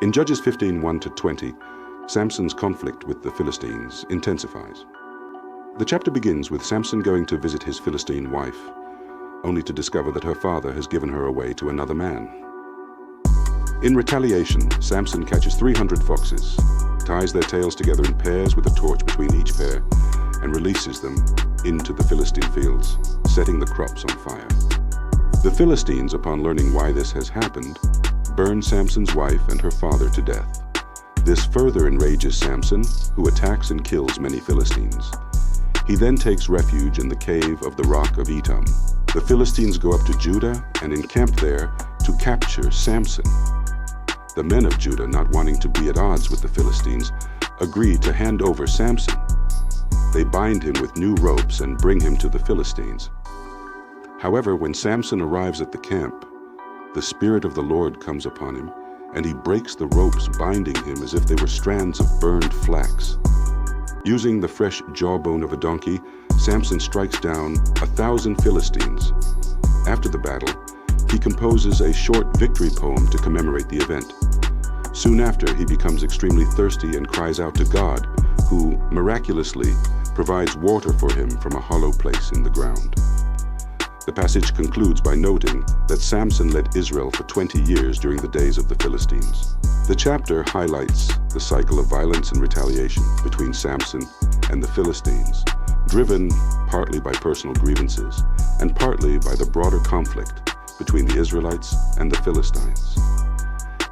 In Judges 15:1-20, Samson's conflict with the Philistines intensifies. The chapter begins with Samson going to visit his Philistine wife, only to discover that her father has given her away to another man. In retaliation, Samson catches 300 foxes, ties their tails together in pairs with a torch between each pair, and releases them into the Philistine fields, setting the crops on fire. The Philistines, upon learning why this has happened, burn Samson's wife and her father to death. This further enrages Samson, who attacks and kills many Philistines. He then takes refuge in the cave of the rock of Etam. The Philistines go up to Judah and encamp there to capture Samson. The men of Judah, not wanting to be at odds with the Philistines, agree to hand over Samson. They bind him with new ropes and bring him to the Philistines. However, when Samson arrives at the camp, the Spirit of the Lord comes upon him, and he breaks the ropes binding him as if they were strands of burned flax. Using the fresh jawbone of a donkey, Samson strikes down 1,000 Philistines. After the battle, he composes a short victory poem to commemorate the event. Soon after, he becomes extremely thirsty and cries out to God, who miraculously provides water for him from a hollow place in the ground. The passage concludes by noting that Samson led Israel for 20 years during the days of the Philistines. The chapter highlights the cycle of violence and retaliation between Samson and the Philistines, driven partly by personal grievances and partly by the broader conflict between the Israelites and the Philistines.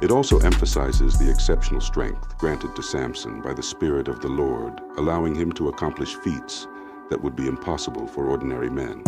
It also emphasizes the exceptional strength granted to Samson by the Spirit of the Lord, allowing him to accomplish feats that would be impossible for ordinary men.